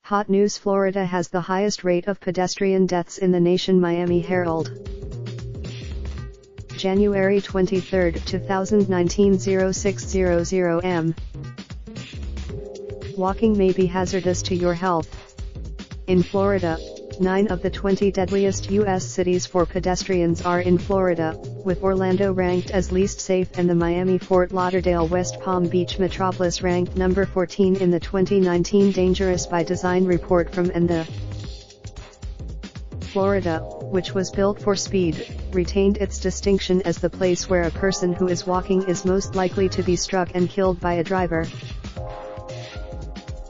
Hot news: Florida has the highest rate of pedestrian deaths in the nation. Miami Herald. January 23, 2019, 0600 am. Walking may be hazardous to your health. In Florida, 9 of the 20 deadliest U.S. cities for pedestrians are in Florida, with Orlando ranked as least safe and the Miami-Fort Lauderdale-West Palm Beach metropolis ranked number 14 in the 2019 Dangerous by Design report from the Florida, which was built for speed, retained its distinction as the place where a person who is walking is most likely to be struck and killed by a driver.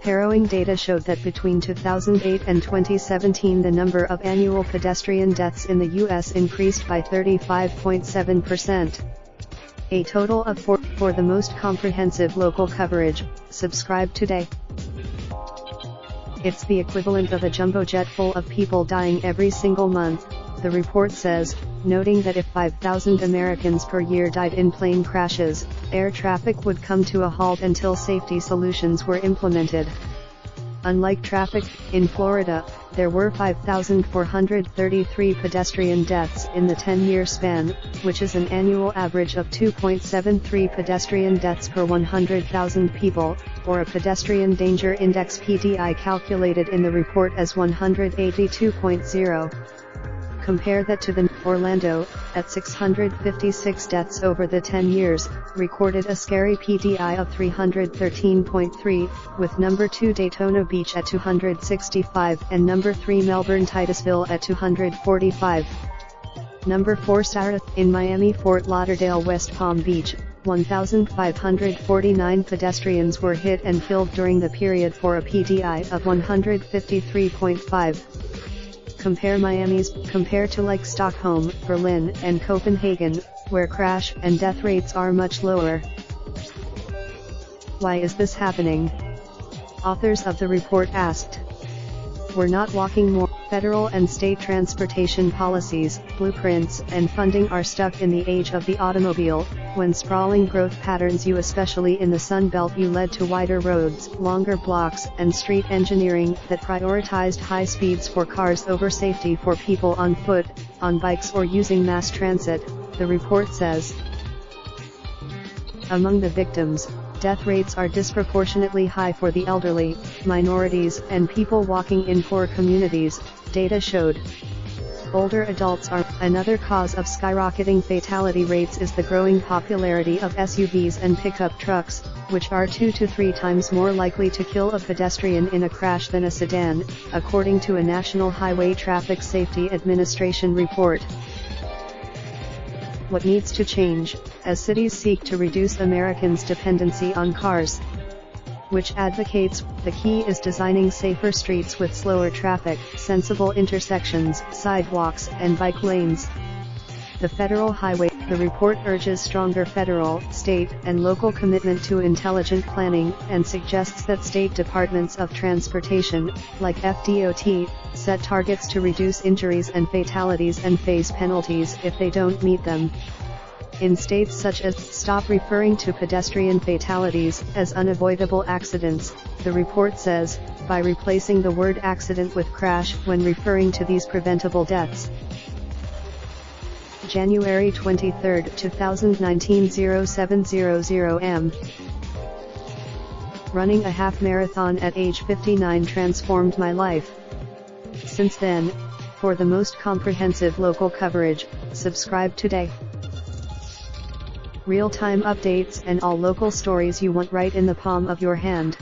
Harrowing data showed that between 2008 and 2017 the number of annual pedestrian deaths in the U.S. increased by 35.7%. A total of 4. For the most comprehensive local coverage, subscribe today. It's the equivalent of a jumbo jet full of people dying every single month, the report says, noting that if 5,000 Americans per year died in plane crashes, air traffic would come to a halt until safety solutions were implemented. Unlike traffic, in Florida, there were 5,433 pedestrian deaths in the 10-year span, which is an annual average of 2.73 pedestrian deaths per 100,000 people, or a pedestrian danger index (PDI) calculated in the report as 182.0. Compare that to the Orlando, at 656 deaths over the 10 years, recorded a scary PDI of 313.3, with number 2 Daytona Beach at 265 and number 3 Melbourne Titusville at 245. Number 4 Sarah, in Miami Fort Lauderdale West Palm Beach, 1,549 pedestrians were hit and killed during the period for a PDI of 153.5. Compare to like Stockholm, Berlin, and Copenhagen, where crash and death rates are much lower. Why is this happening? Authors of the report asked. We're not walking more. Federal and state transportation policies, blueprints, and funding are stuck in the age of the automobile, when sprawling growth patterns especially in the Sun Belt led to wider roads, longer blocks, and street engineering that prioritized high speeds for cars over safety for people on foot, on bikes or using mass transit, the report says. Among the victims, death rates are disproportionately high for the elderly, minorities, and people walking in poor communities, data showed. Older adults are. Another cause of skyrocketing fatality rates is the growing popularity of SUVs and pickup trucks, which are 2 to 3 times more likely to kill a pedestrian in a crash than a sedan, according to a National Highway Traffic Safety Administration report. What needs to change, as cities seek to reduce Americans' dependency on cars? Which advocates, the key is designing safer streets with slower traffic, sensible intersections, sidewalks, and bike lanes. The federal highway. The report urges stronger federal, state, and local commitment to intelligent planning, and suggests that state departments of transportation, like FDOT, set targets to reduce injuries and fatalities and face penalties if they don't meet them. In states such as, stop referring to pedestrian fatalities as unavoidable accidents, the report says, by replacing the word accident with crash when referring to these preventable deaths. January 23, 2019, 0700 am. Running a half marathon at age 59 transformed my life. Since then, for the most comprehensive local coverage, subscribe today. Real-time updates and all local stories you want right in the palm of your hand.